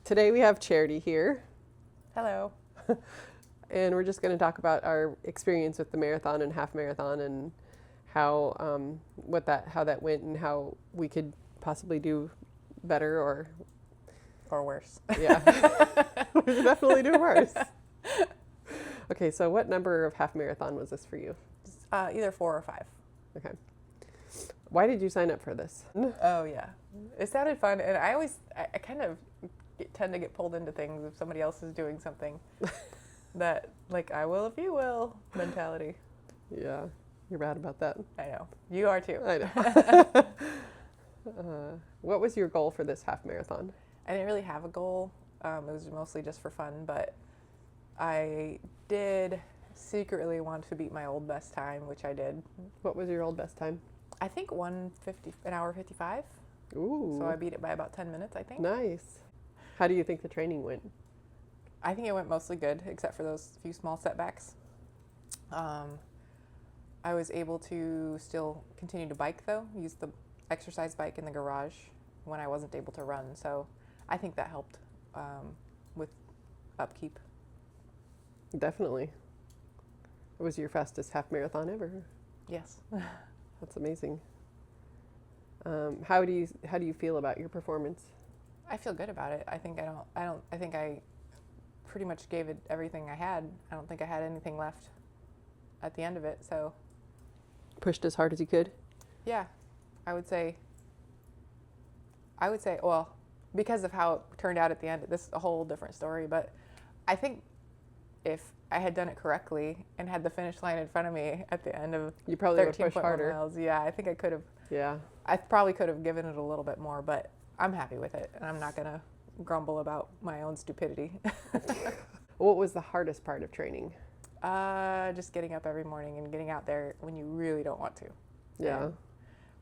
Today we have Charity here, Hello. and we're just going to talk about our experience with the marathon and half marathon and how how that went and how we could possibly do better or worse. yeah, we could definitely do worse. Okay, so what number of half marathon was this for you? Either 4 or 5. Okay. Why did you sign up for this? Oh yeah, it sounded fun, and I kind of tend to get pulled into things if somebody else is doing something. That like I will if you will mentality. Yeah, you're bad about that. I know you are too. I know. What was your goal for this half marathon? I didn't really have a goal. It was mostly just for fun, but I did secretly want to beat my old best time, which I did. What was your old best time? I think 1:50, an hour 55. Ooh. So I beat it by about 10 minutes, I think. Nice. How do you think the training went? I think it went mostly good, except for those few small setbacks. I was able to still continue to bike, though, use the exercise bike in the garage when I wasn't able to run. So I think that helped with upkeep. Definitely. It was your fastest half marathon ever. Yes. That's amazing. How do you feel about your performance? I feel good about it. I think I pretty much gave it everything I had. I don't think I had anything left at the end of it. So Pushed as hard as you could? yeah, I would say, well, because of how it turned out at the end, this is a whole different story, but I think if I had done it correctly and had the finish line in front of me at the end of You probably would push 13.1 harder. miles, yeah, I think I could have. Yeah. I probably could have given it a little bit more, but I'm happy with it, and I'm not going to grumble about my own stupidity. What was the hardest part of training? Just getting up every morning and getting out there when you really don't want to. Yeah. And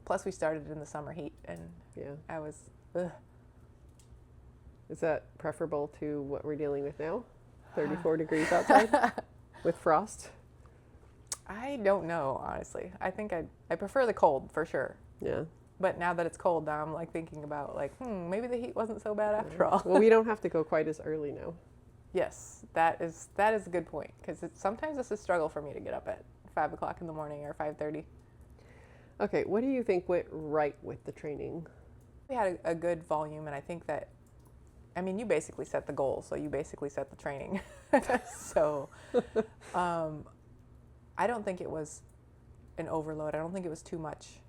plus, we started in the summer heat, and Yeah. I was, ugh. Is that preferable to what we're dealing with now? 34 degrees outside with frost? I don't know, honestly. I think I prefer the cold for sure. Yeah. But now that it's cold, now I'm like thinking about like, maybe the heat wasn't so bad after all. Well, we don't have to go quite as early now. Yes, that is a good point, because sometimes it's a struggle for me to get up at 5 o'clock in the morning or 5:30. Okay, what do you think went right with the training? We had a good volume, and I think that, I mean, you basically set the goal, so you basically set the training. So I don't think it was an overload. I don't think it was too much.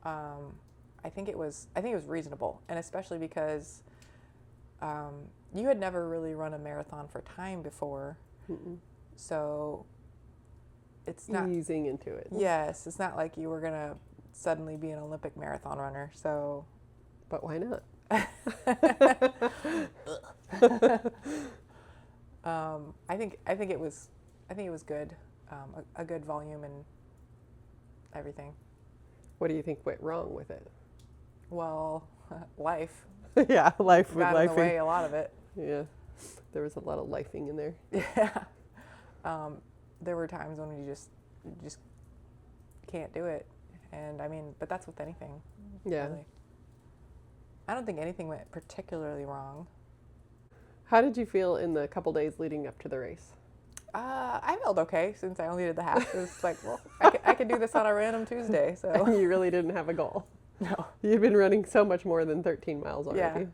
I think it was reasonable, and especially because you had never really run a marathon for time before. Mm-mm. So it's not easing into it. Yes, it's not like you were gonna suddenly be an Olympic marathon runner. So, But why not? I think it was good, a good volume and everything. What do you think went wrong with it? Well, life Yeah, life with got in the lifing. way a lot of it. Yeah, there was a lot of lifing in there. Yeah, there were times when you just can't do it, and I mean, but that's with anything. Yeah. Really. I don't think anything went particularly wrong. How did you feel in the couple days leading up to the race? I felt okay since I only did the half. It was like, well, I could do this on a random Tuesday, so. You really didn't have a goal. No. You've been running so much more than 13 miles already.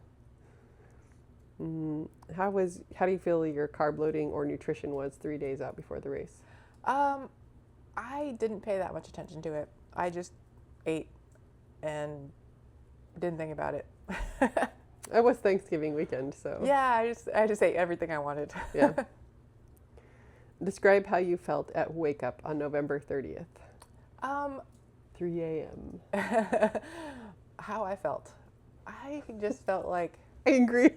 Yeah. How do you feel your carb loading or nutrition was 3 days out before the race? I didn't pay that much attention to it. I just ate and didn't think about it. It was Thanksgiving weekend, so. Yeah, I just ate everything I wanted. Yeah. Describe how you felt at wake up on November 30th. 3 a.m. How I felt. I just felt like Angry.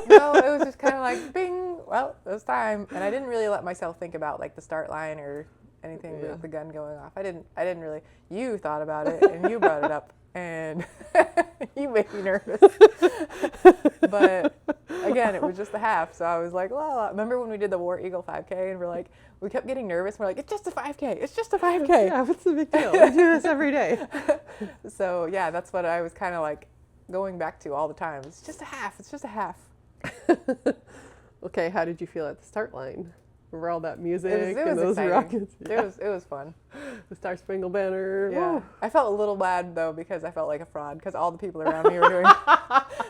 no, it was just kind of like bing. Well, it was time, and I didn't really let myself think about like the start line or anything with the gun going off. I didn't really. You thought about it, and you brought it up, and you made me nervous. But again, it was just a half, so I was like, well, remember when we did the War Eagle 5K, and we kept getting nervous. We're like, it's just a 5K. It's just a 5K. Yeah, what's the big deal? We do this every day. So yeah, that's what I was kind of like going back to all the time. It's just a half. It's just a half. Okay, how did you feel at the start line? Remember all that music It and was those exciting. rockets? It was fun. The Star Spangled Banner. Yeah. Woo. I felt a little bad though because I felt like a fraud because all the people around me were doing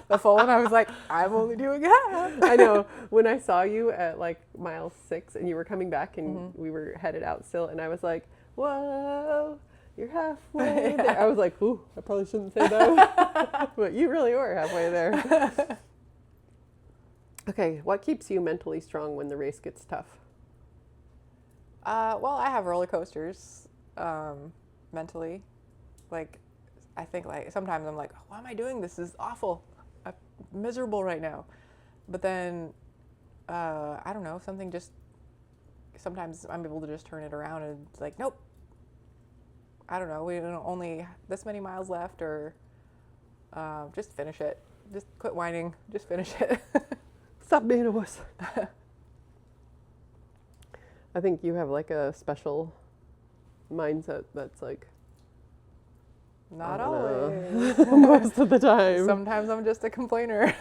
the full and I was like, I'm only doing half. I know. When I saw you at like mile 6 and you were coming back and Mm-hmm. we were headed out still, and I was like, whoa, you're halfway Yeah. there. I was like, ooh, I probably shouldn't say that. But you really were halfway there. Okay, what keeps you mentally strong when the race gets tough? Well, I have roller coasters mentally. Like, I think like sometimes I'm like, why am I doing this? This is awful. I'm miserable right now. But then, I don't know, something just, sometimes I'm able to just turn it around and it's like, nope. I don't know, we don't only this many miles left or just finish it. Just quit whining, just finish it. Stop being a wuss. I think you have like a special mindset that's like, Not I don't know. always. Most of the time. Sometimes I'm just a complainer.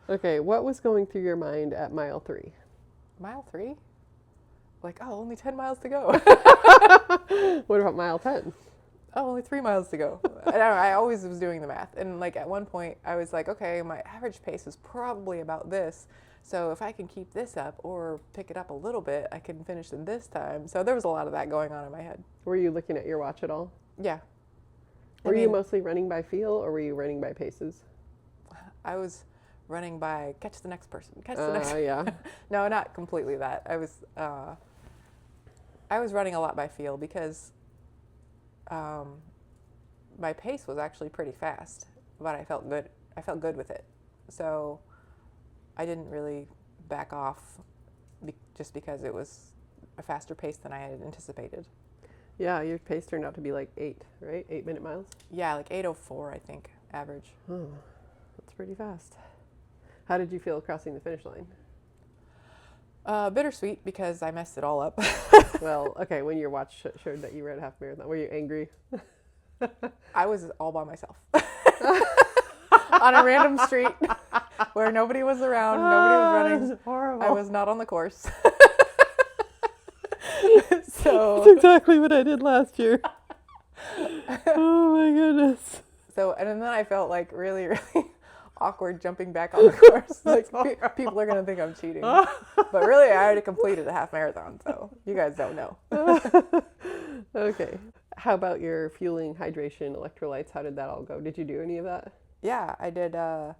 Okay, what was going through your mind at mile 3? Mile 3? Like, oh, only 10 miles to go. What about mile 10? Oh, only 3 miles to go. I don't know, I always was doing the math. And like at one point I was like, okay, my average pace is probably about this. So if I can keep this up or pick it up a little bit, I can finish in this time. So there was a lot of that going on in my head. Were you looking at your watch at all? Yeah. Were you mostly running by feel or were you running by paces? I was running by catch the next person, catch the next. Yeah. No, not completely that. I was running a lot by feel because my pace was actually pretty fast, but I felt good. I felt good with it, so I didn't really back off just because it was a faster pace than I had anticipated. Yeah, your pace turned out to be like 8, right? 8-minute miles? Yeah, like 8:04, I think, average. Oh, that's pretty fast. How did you feel crossing the finish line? Bittersweet because I messed it all up. Well, okay, when your watch showed that you ran a half marathon, were you angry? I was all by myself on a random street where nobody was around, nobody was running. That's horrible. I was not on the course. So That's exactly what I did last year. Oh my goodness. and then I felt like really, really awkward jumping back on the course. Like people are gonna think I'm cheating, but really I already completed a half marathon, so you guys don't know. Okay. How about your fueling, hydration, electrolytes? How did that all go? Did you do any of that? Yeah, I did. I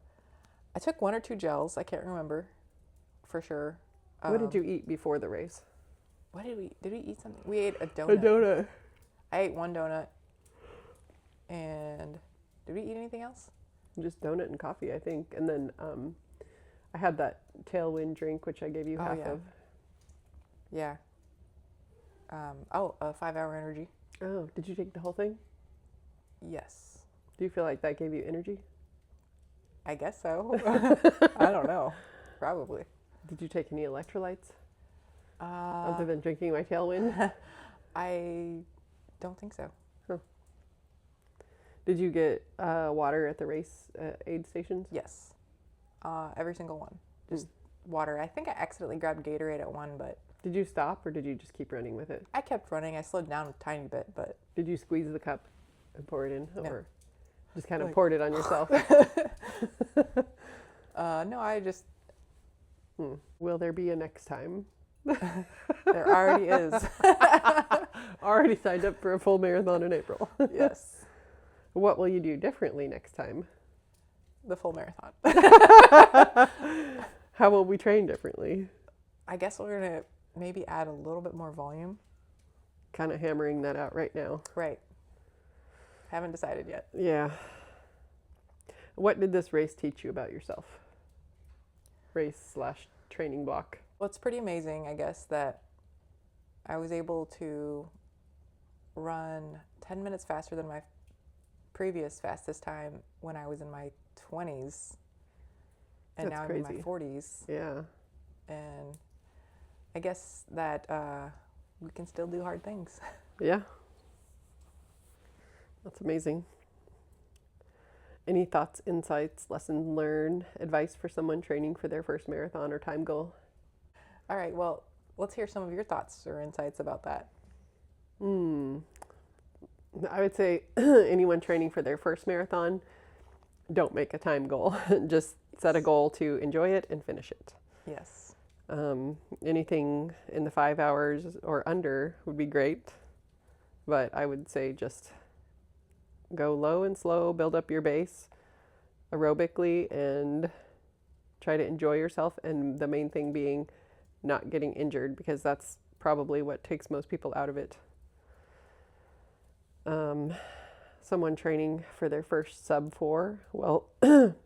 took 1 or 2 gels. I can't remember for sure. What did you eat before the race? What did we? Did we eat something? We ate a donut. A donut. I ate 1 donut. And did we eat anything else? Just donut and coffee, I think. And then I had that Tailwind drink, which I gave you half of. Yeah. A 5-hour energy. Oh, did you take the whole thing? Yes. Do you feel like that gave you energy? I guess so. I don't know. Probably. Did you take any electrolytes? Other than drinking my Tailwind? I don't think so. Huh. Did you get water at the race aid stations? Yes. Every single one. Just water. I think I accidentally grabbed Gatorade at one, but... Did you stop or did you just keep running with it? I kept running. I slowed down a tiny bit, but... Did you squeeze the cup and pour it in? No. Or just kind of poured it on yourself? No, I just... Will there be a next time? There already is. Already signed up for a full marathon in April. Yes. What will you do differently next time? The full marathon. How will we train differently? I guess we're going to maybe add a little bit more volume. Kind of hammering that out right now. Right. Haven't decided yet. Yeah. What did this race teach you about yourself? Race/training block. Well, it's pretty amazing, I guess, that I was able to run 10 minutes faster than my previous fastest time when I was in my 20s. And That's now I'm crazy. in my 40s. Yeah. And I guess that we can still do hard things. Yeah. That's amazing. Any thoughts, insights, lessons learned, advice for someone training for their first marathon or time goal? All right, well, let's hear some of your thoughts or insights about that. I would say anyone training for their first marathon, don't make a time goal. Just set a goal to enjoy it and finish it. Yes. Anything in the 5 hours or under would be great, but I would say just go low and slow, build up your base aerobically, and try to enjoy yourself. And the main thing being not getting injured, because that's probably what takes most people out of it. Someone training for their first sub 4, well,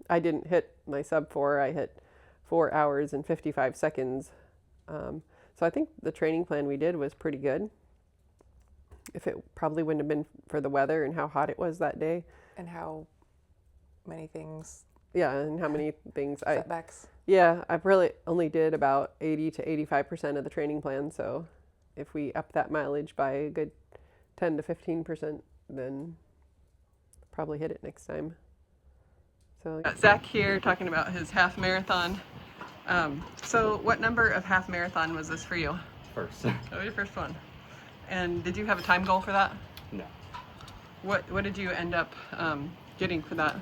I didn't hit my sub 4, I hit 4 hours and 55 seconds. So I think the training plan we did was pretty good. If it probably wouldn't have been for the weather and how hot it was that day. And how many things, Yeah, and how many things setbacks. I really only did about 80 to 85% of the training plan. So if we up that mileage by a good 10 to 15%, then probably hit it next time. So Zach here talking about his half marathon. So what number of half marathon was this for you? First. Oh, your first one. And did you have a time goal for that? No. What did you end up getting for that?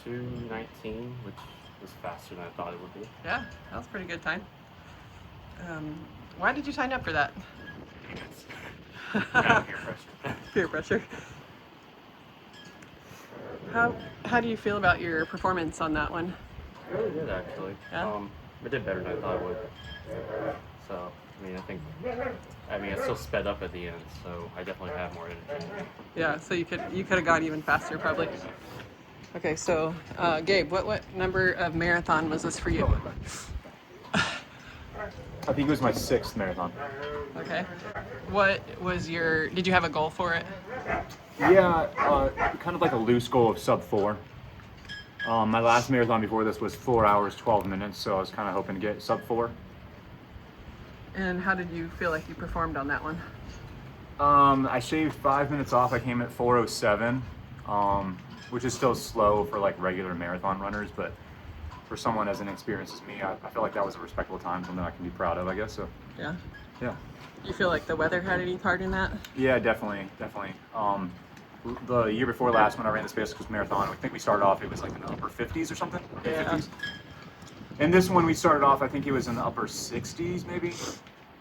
2:19, which was faster than I thought it would be. Yeah, that was a pretty good time. Why did you sign up for that? Kind of peer pressure. Peer pressure. How do you feel about your performance on that one? Really good, actually. Yeah? I did better than I thought I would. So, I still sped up at the end, so I definitely have more energy. Yeah, so you could have gone even faster probably. Okay, so Gabe, what number of marathon was this for you? I think it was my 6th marathon. Okay. What was did you have a goal for it? Yeah, kind of like a loose goal of sub 4. My last marathon before this was 4 hours, 12 minutes, so I was kind of hoping to get sub 4. And how did you feel like you performed on that one? I shaved 5 minutes off. I came at 4:07, which is still slow for like regular marathon runners, but for someone as inexperienced as me, I feel like that was a respectable time, something I can be proud of, I guess. So Yeah. yeah. You feel like the weather had any part in that? Yeah, definitely. The year before last, when I ran the Space Coast Marathon, I think we started off, it was like in the upper 50s or something. Yeah. 50s. And this one we started off, I think it was in the upper 60s maybe.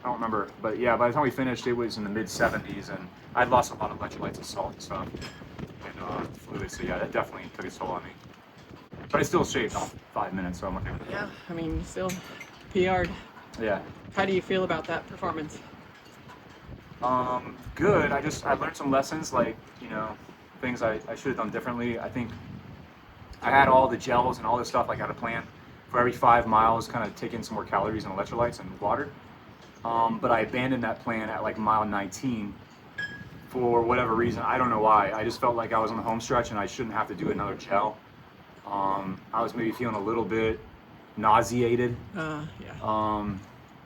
I don't remember, but yeah, by the time we finished, it was in the mid 70s, and I'd lost a lot of electrolytes and salt and stuff, and fluids. So yeah, that definitely took its toll on me. But I still shaved off 5 minutes, so I'm okay with it. Yeah, I mean, still PR'd. Yeah. How do you feel about that performance? Good. I learned some lessons, like, things I should have done differently. I think I had all the gels and all this stuff, like I had a plan for every 5 miles, kind of take in some more calories and electrolytes and water. But I abandoned that plan at like mile 19 for whatever reason. I don't know why. I just felt like I was on the home stretch and I shouldn't have to do another gel. I was maybe feeling a little bit nauseated. Yeah.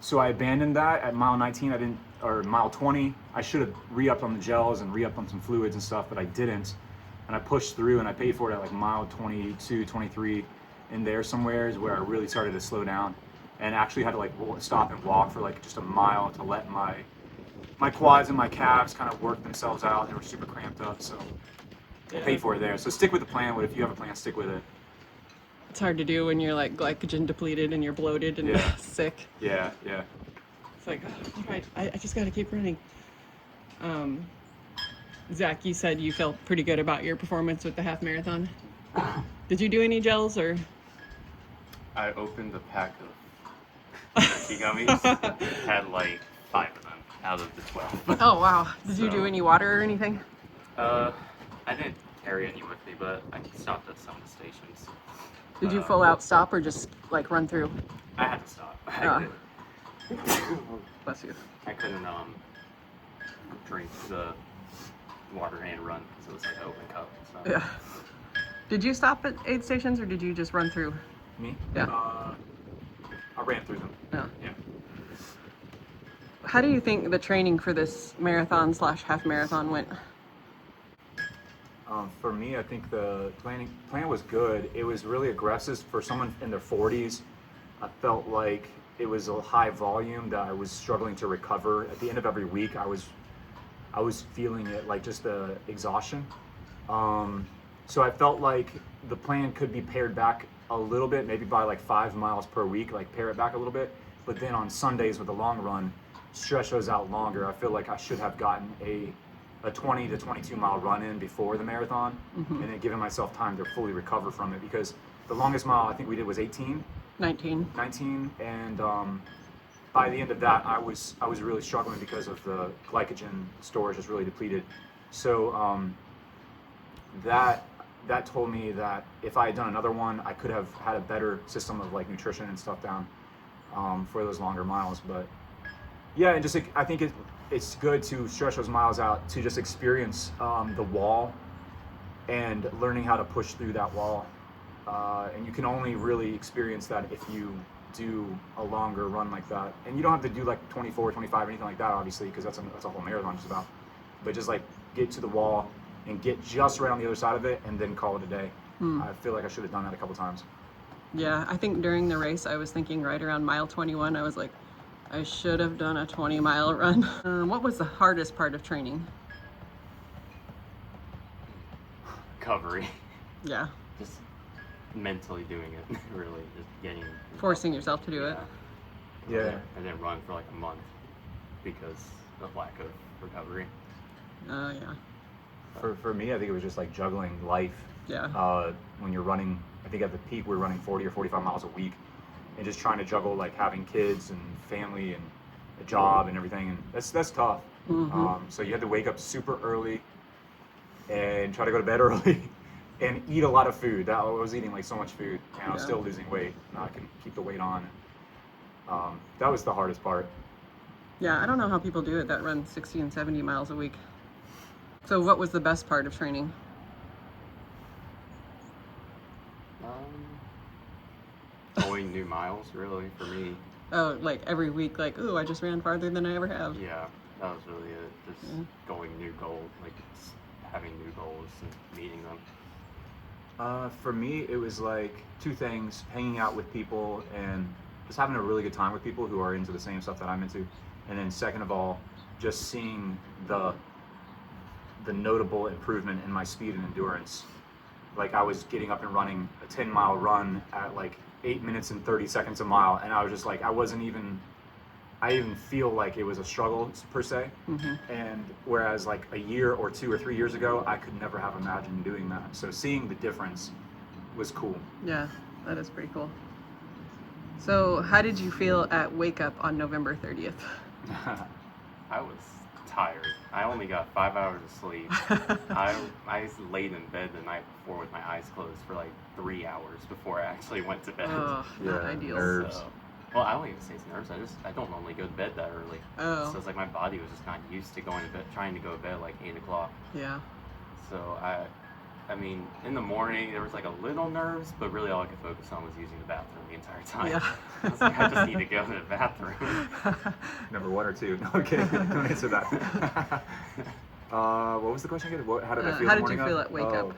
So I abandoned that at mile 19. Or mile 20. I should have re-upped on the gels and re-upped on some fluids and stuff, but I didn't. And I pushed through, and I paid for it at like mile 22, 23 in there somewhere is where I really started to slow down, and actually had to like stop and walk for like just a mile to let my quads and my calves kind of work themselves out. They were super cramped up, so I paid for it there. So stick with the plan. But if you have a plan, stick with it. It's hard to do when you're like glycogen depleted and you're bloated and sick. Yeah. It's like, all right, I just got to keep running. Zach, you said you felt pretty good about your performance with the half marathon. Did you do any gels or? I opened a pack of Nutty gummies. Had like 5 of them out of the 12. Oh wow! Did you So- do any water or anything? I didn't carry any with me, but I stopped at some of the stations. Did you full out stop or just like run through? I had to stop. Bless you. I couldn't drink the water and run because it was like an open cup. So. Yeah. Did you stop at aid stations or did you just run through? Me? Yeah. I ran through them. Yeah. Yeah. How do you think the training for this marathon / half marathon went? For me, I think the plan was good. It was really aggressive for someone in their 40s. I felt like it was a high volume that I was struggling to recover. At the end of every week, I was feeling it, like just the exhaustion. So I felt like the plan could be pared back a little bit, maybe by like 5 miles per week, like pare it back a little bit. But then on Sundays with the long run, stretch those out longer. I feel like I should have gotten a 20 to 22 mile run in before the marathon, and then giving myself time to fully recover from it, because the longest mile I think we did was 19. 19, and by the end of that, I was really struggling because of the glycogen storage was really depleted. So that told me that if I had done another one, I could have had a better system of like nutrition and stuff down for those longer miles. But yeah, and just I think it's good to stretch those miles out to just experience the wall and learning how to push through that wall. And you can only really experience that if you do a longer run like that. And you don't have to do like 24, 25, anything like that, obviously, because that's a whole marathon just about. But just like get to the wall and get just right on the other side of it and then call it a day. I feel like I should have done that a couple times. Yeah, I think during the race I was thinking right around mile 21, I was like, I should have done a 20-mile run. What was the hardest part of training? Recovery. Yeah, Just mentally doing it, really, just getting forcing yourself to do it. Yeah. I didn't run for like a month because of lack of recovery. Oh, yeah. For me, I think it was just like juggling life. Yeah. When you're running, I think at the peak we were running 40 or 45 miles a week, and just trying to juggle like having kids and family and a job and everything, and that's tough. So you had to wake up super early and try to go to bed early and eat a lot of food. I was eating like so much food, and I was still losing weight. Now I can keep the weight on. That was the hardest part. Yeah, I don't know how people do it that run 60 and 70 miles a week. So what was the best part of training? Going new miles, really, for me. Oh, like every week, like, ooh, I just ran farther than I ever have. Yeah, that was really it. Just going new goals, like just having new goals and meeting them. For me, it was like two things: hanging out with people and just having a really good time with people who are into the same stuff that I'm into. And then second of all, just seeing the notable improvement in my speed and endurance. Like I was getting up and running a 10-mile run at like 8 minutes and 30 seconds a mile, and I was just like, I didn't feel like it was a struggle per se. And whereas like a year or 2 or 3 years ago, I could never have imagined doing that. So seeing the difference was cool. Yeah, that is pretty cool. So how did you feel at wake up on November 30th? I was tired. I only got 5 hours of sleep. I laid in bed the night before with my eyes closed for like 3 hours before I actually went to bed. Oh, not ideal. Nerves. So, well, I don't even say it's nerves. I don't normally go to bed that early. Oh. So it's like my body was just not used to going to bed, trying to go to bed at like 8 o'clock. Yeah. So I mean, in the morning there was like a little nerves, but really all I could focus on was using the bathroom the entire time. Yeah. I was like, I just need to go to the bathroom. Number 1 or 2? No, okay, don't answer that. What was the question again? How did I feel? How the did you morning feel of? at wake up?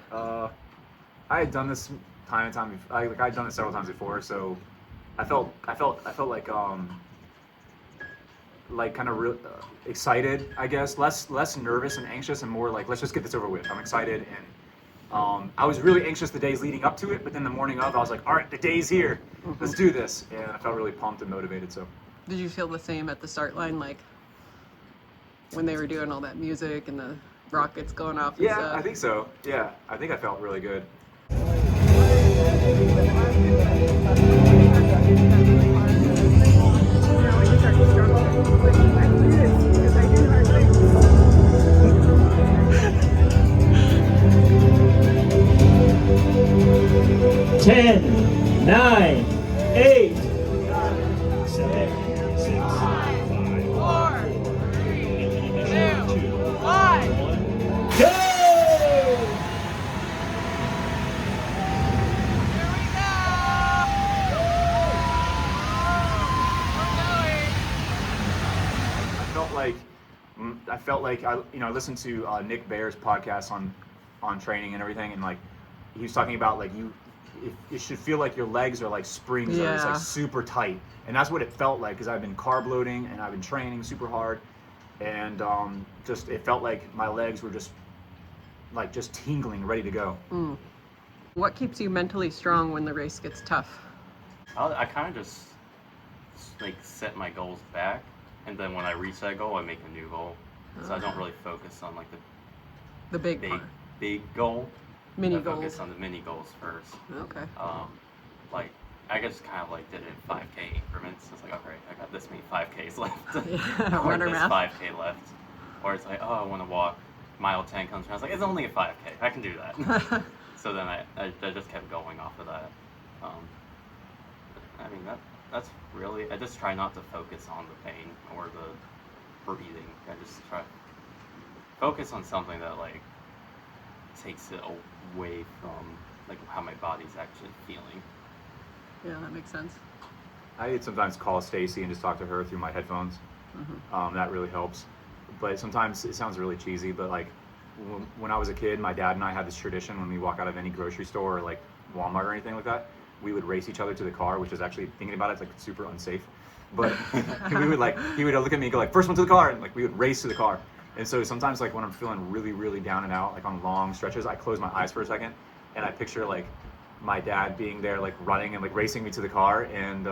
I had done this time and time. I'd done it several times before, so I felt like kind of excited, I guess, less nervous and anxious, and more like, let's just get this over with. I'm excited, and I was really anxious the days leading up to it, but then the morning of, I was like, all right, the day's here, let's do this, and I felt really pumped and motivated. So Did you feel the same at the start line, like when they were doing all that music and the rockets going off and yeah, stuff? I think so. Yeah, I think I felt really good. Ten, 9, 8, 7, 6, 5, 4, 3, 2, 1, go! I felt like I listened to Nick Baer's podcast on on training and everything, and like he was talking about like it should feel like your legs are like springs that are just Yeah. like super tight, and that's what it felt like because I've been carb loading and I've been training super hard, and just it felt like my legs were just tingling, ready to go. What keeps you mentally strong when the race gets tough? I kind of just like set my goals back, and then when I reach that goal, I make a new goal. So I don't really focus on like The big big part. big goal. Mini I focus goals. on the mini goals first. Okay. Like I just kind of like did it in 5K increments. It's like, okay, I got this many 5Ks left, Yeah, or runner this math. 5K left, or it's like, oh, I want to walk mile 10 comes around. I was like, it's only a 5K. I can do that. So then I just kept going off of that. I mean that's really, I just try not to focus on the pain or the breathing. I just try focus on something that like takes it away from like how my body's actually feeling. Yeah, that makes sense. I sometimes call Stacy and just talk to her through my headphones. That really helps. But sometimes it sounds really cheesy, but like when I was a kid, my dad and I had this tradition when we walk out of any grocery store or like Walmart or anything like that, we would race each other to the car, which is actually, thinking about it, it's like super unsafe. But we would like, he would look at me and go like, first one to the car, and like we would race to the car. And so sometimes like when I'm feeling really, really down and out, like on long stretches, I close my eyes for a second and I picture like my dad being there, like running and like racing me to the car, and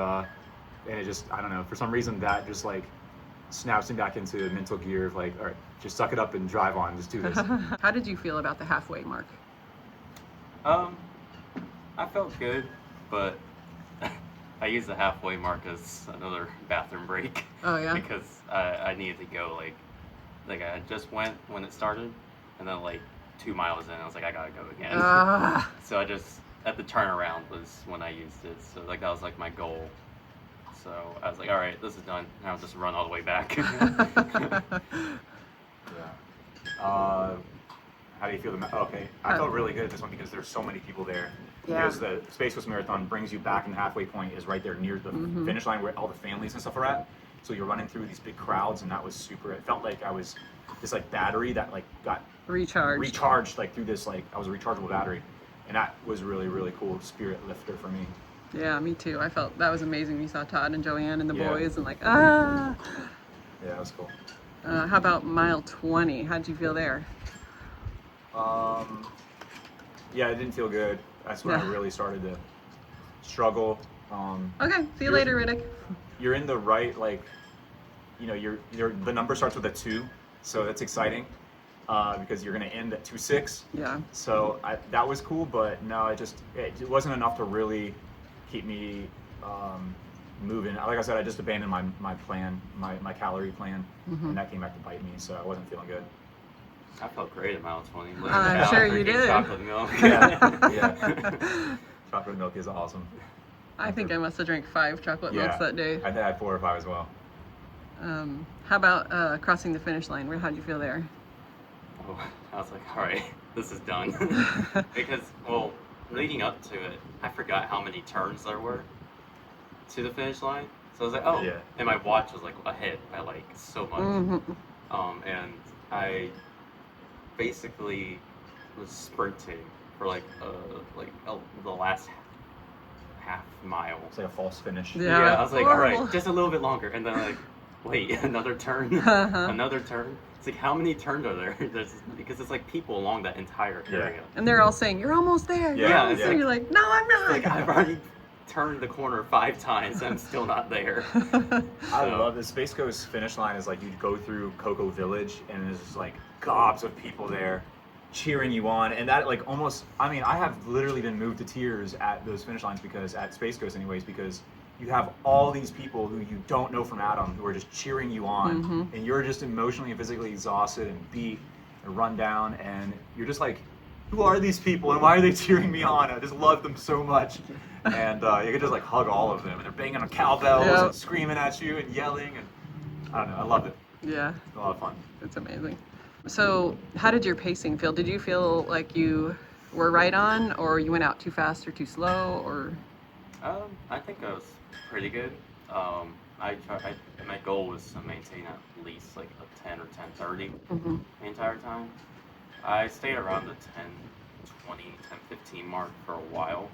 it just, I don't know, for some reason that just like snaps me back into mental gear of like, all right, just suck it up and drive on, just do this. How did you feel about the halfway mark? I felt good, but I used the halfway mark as another bathroom break. Oh, yeah? Because I needed to go like I just went when it started, and then like 2 miles in, I was like, I gotta go again. Ah. So I just, at the turnaround was when I used it. So like that was like my goal. So I was like, all right, this is done. Now I'll just run all the way back. Yeah. How do you feel? Okay, I felt really good at this one because there's so many people there. Yeah. Because the Space Coast Marathon brings you back, and the halfway point is right there near the finish line where all the families and stuff are at. So you're running through these big crowds, and that was super. It felt like I was this like battery that like got recharged like through this, like I was a rechargeable battery, and that was really, really cool spirit lifter for me. Yeah, me too. I felt that was amazing. We saw Todd and Joanne and the Yeah. boys, and like, Yeah, that was cool. How about mile 20? How'd you feel there? Yeah, it didn't feel good. That's when I Yeah. really started to struggle. Okay, see you later, Riddick. You're in the right, like, you know, the number starts with a 2, so that's exciting because you're going to end at 2.6. Yeah. So that was cool, but no, it wasn't enough to really keep me moving. Like I said, I just abandoned my plan, my calorie plan, and that came back to bite me, so I wasn't feeling good. I felt great at mile 20. I'm sure you Drinking did. chocolate milk. Yeah. Chocolate milk is awesome. I think I must have drank 5 chocolate milks that day. I had 4 or 5 as well. How about crossing the finish line? How'd you feel there? Oh, I was like, all right, this is done. Because, well, leading up to it, I forgot how many turns there were to the finish line. So I was like, oh, Yeah. and my watch was like ahead by like so much. And I basically was sprinting for the last half mile. It's like a false finish. Yeah. I was like, all horrible. right, just a little bit longer, and then like, wait, another turn, another turn. It's like, how many turns are there? Because it's like people along that entire area. And they're all saying, "You're almost there." You're Yeah, almost yeah. there. You're like, "No, I'm not." Like I've already turned the corner 5 times, and I'm still not there. I love the Space Coast finish line is like you'd go through Cocoa Village and there's just like gobs of people there cheering you on, and that like almost, I mean, I have literally been moved to tears at those finish lines because at Space Coast anyways, because you have all these people who you don't know from Adam who are just cheering you on, and you're just emotionally and physically exhausted and beat and run down, and you're just like, who are these people and why are they cheering me on? I just love them so much. And you could just like hug all of them, and they're banging on cowbells and screaming at you and yelling, and I don't know, I loved it. Yeah, It's a lot of fun. it's amazing. So, how did your pacing feel? Did you feel like you were right on, or you went out too fast or too slow, or? I think I was pretty good. My goal was to maintain at least like a 10 or 10:30 the entire time. I stayed around the 10:20, 10:15 mark for a while.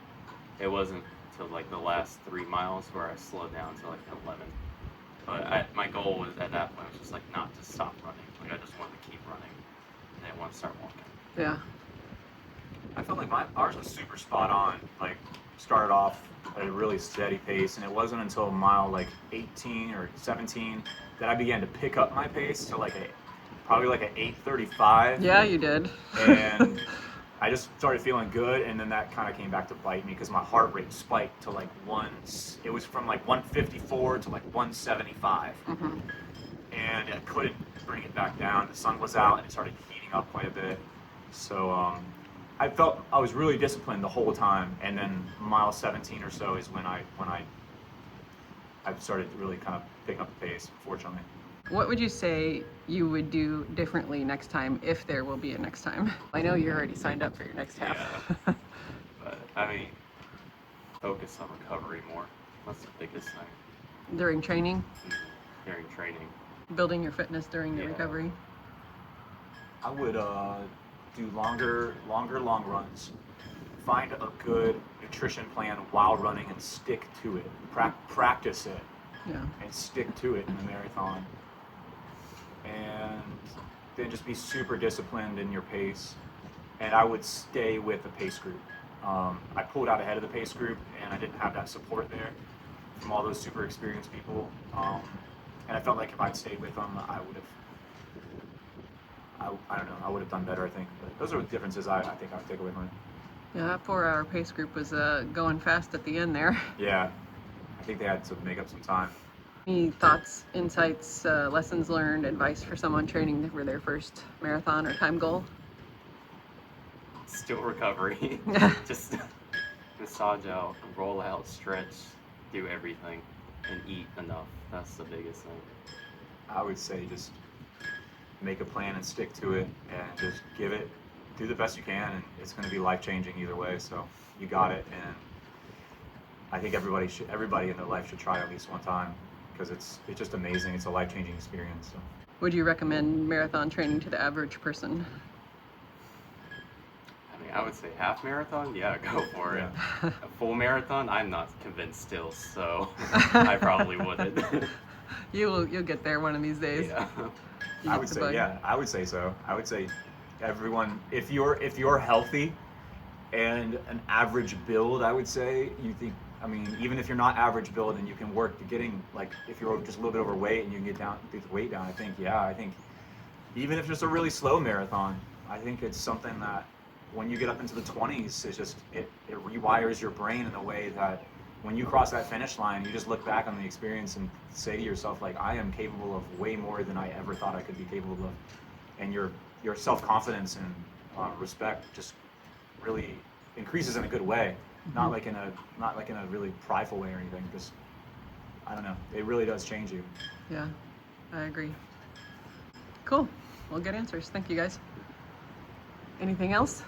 It wasn't till like the last 3 miles where I slowed down to like 11. But my goal was at that point was just like not to stop running. Like I just wanted to keep running, and I want to start walking. Yeah. I felt like ours was super spot on. Like, started off at a really steady pace, and it wasn't until mile like 18 or 17 that I began to pick up my pace to probably like an 8:35. Yeah, you did. And I just started feeling good, and then that kind of came back to bite me because my heart rate spiked to like it was from like 154 to like 175. Mm-hmm. And I couldn't bring it back down. The sun was out and it started heating up quite a bit. So I felt I was really disciplined the whole time. And then mile 17 or so is when I started to really kind of pick up the pace, fortunately. What would you say you would do differently next time, if there will be a next time? I know you're already signed up for your next half. Yeah. But I mean, focus on recovery more. That's the biggest thing. During training, During training. building your fitness during the Yeah. recovery. I would do longer long runs. Find a good nutrition plan while running and stick to it. Practice it Yeah. and stick to it in the marathon. And then just be super disciplined in your pace. And I would stay with the pace group. I pulled out ahead of the pace group, and I didn't have that support there from all those super experienced people. And I felt like if I'd stayed with them, I would have, I don't know, I would have done better, I think. But those are the differences I think I would take away from it. Yeah, that 4-hour pace group was going fast at the end there. Yeah, I think they had to make up some time. Any thoughts, insights, lessons learned, advice for someone training for their first marathon or time goal? Still recovery. Just massage out, roll out, stretch, do everything, and eat enough. That's the biggest thing. I would say just make a plan and stick to it, and just do the best you can, and it's going to be life-changing either way, so you got it. And I think everybody in their life should try at least one time, because it's just amazing. It's a life-changing experience. So. Would you recommend marathon training to the average person? I mean, I would say half marathon, yeah, go for it. Yeah. A full marathon, I'm not convinced still, so I probably wouldn't. You'll get there one of these days. Yeah. You I get would the say, bug. yeah, I would say so. I would say everyone, if you're healthy and an average build, I would say I mean, even if you're not average build and you can work to getting, like, if you're just a little bit overweight and you can get the weight down, I think even if it's a really slow marathon, I think it's something that when you get up into the 20s, it's just, it rewires your brain in a way that when you cross that finish line, you just look back on the experience and say to yourself, like, I am capable of way more than I ever thought I could be capable of. And your self-confidence and respect just really increases in a good way. Not like in a really prideful way or anything. Just, I don't know. It really does change you. Yeah, I agree. Cool. Well, good answers. Thank you, guys. Anything else?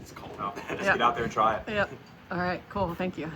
It's cold out there. Just get out there and try it. Yep. All right, cool. Thank you.